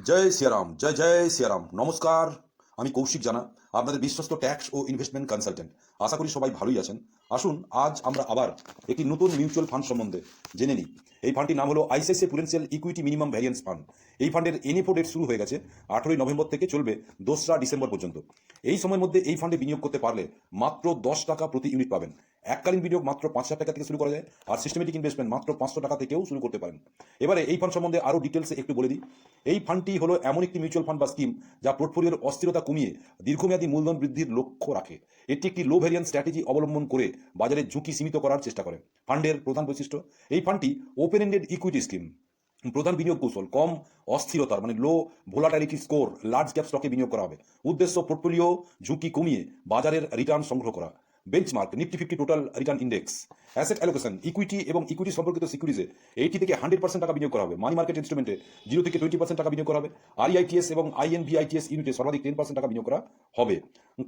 জয় সিয়ারাম, জয় জয় সিয়ারাম। নমস্কার, আমি কৌশিক জানা, আপনাদের বিশ্বস্ত ট্যাক্স ও ইনভেস্টমেন্ট কনসালটেন্ট। আশা করি সবাই ভালোই আছেন। আসুন আজ আমরা আবার একটি নতুন মিউচুয়াল ফান্ড সম্বন্ধে জেনে নিই। এই ফান্ডটির নাম হলো ICICI Prudential equity minimum variance fund. এই ফান্ডের এনএফও ডেট শুরু হয়ে গেছে 18ই নভেম্বর থেকে, চলবে 2রা ডিসেম্বর পর্যন্ত। এই সময়ের মধ্যে এই ফান্ডে বিনিয়োগ করতে পারলে মাত্র 10 টাকা প্রতি ইউনিট পাবেন। এককালীন বিনিয়োগ মাত্র 5,000 টাকা থেকে শুরু করা যায়, আর সিস্টেমেটিক ইনভেস্টমেন্ট মাত্র 500 টাকা থেকেও শুরু করতে পারেন। এবারে এই ফান্ড সম্বন্ধে আরও ডিটেলসে একটু বলে দিই। এই ফান্ডটি হলো এমন একটি মিউচুয়াল ফান্ড বা স্কিম যা পোর্টফোলিওর অস্থিরতা কমিয়ে দীর্ঘমেয়াদী মূলধন বৃদ্ধির লক্ষ্য রাখে। এটি একটি লো ভ্যারিয়েন্স স্ট্র্যাটেজি অবলম্বন করে বাজারের ঝুঁকি সীমিত করার চেষ্টা করে। ফান্ডের প্রধান বৈশিষ্ট্য: এই ফান্ডটি ওপেন এন্ডেড ইকুইটি স্কিম। প্রধান বিনিয়োগ কৌশল: কম অস্থিরতার লো ভোলাটাইলিটি স্কোর লার্জ ক্যাপ স্টকে বিনিয়োগ করা হবে। উদ্দেশ্য: পোর্টফোলিও ঝুঁকি কমিয়ে বাজারের রিটার্ন সংগ্রহ করা। Benchmark: Nifty 50 total return index. Asset allocation: equity এবং ইকুইটি সম্পর্কিত সিকিউরিটিজে 80 থেকে 100% টাকা বিনিয়োগ করা হবে। মানি মার্কেট ইনস্ট্রুমেন্টে 0 থেকে 20% টাকা বিনিয়োগ করা হবে। আরইআইটিএস এবং আইএনভিআইটিএস ইউনিটে সর্বাধিক 10% টাকা বিনিয়োগ করা হবে।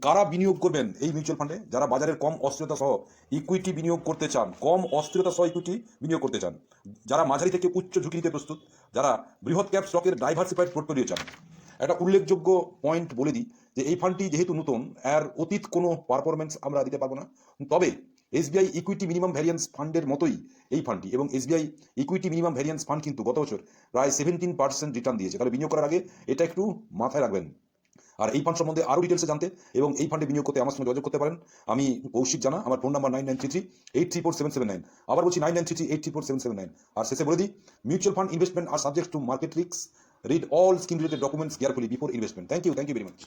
কারা বিনিয়োগ করবেন এই মিউচুয়াল ফান্ডে? যারা বাজারের কম অস্থিরতা সহ ইকুইটি বিনিয়োগ করতে চান, কম অস্থিরতা সহ ইকুইটি বিনিয়োগ করতে চান, যারা মাঝারি থেকে উচ্চ ঝুঁকি নিতে প্রস্তুত, যারা বৃহৎ ক্যাপ স্টকের ডাইভার্সিফাইড পোর্টফোলিও চান। একটা উল্লেখযোগ্য পয়েন্ট বলে দিই যে এই ফান্ডটি যেহেতু নতুন, এর অতীত কোনো পারফরমেন্স আমরা দিতে পারবো না। তবে এসবিআই ইকুইটি মিনিমাম ভ্যারিয়েন্স ফান্ডের মতোই এই ফান্ডটি, এবং SBI equity minimum variance fund কিন্তু গত বছর প্রায় 17% রিটার্ন দিয়েছে। তাহলে বিনিয়োগ করার আগে এটা একটু মাথায় রাখবেন। আর এই ফান্ড সম্বন্ধে আরও ডিটেলসে জানতে এবং এই ফান্ডে বিনিয়োগ করতে আমার সঙ্গে যোগাযোগ করতে পারেন। আমি কৌশিক জানা, আমার ফোন নাম্বার 9933834779। আবার বলছি 9933834779। আর শেষে বলে দিই, মিউচুয়াল ফান্ড ইনভেস্টমেন্ট আর subject to market risk. Read all scheme related documents carefully before investment. Thank you very much.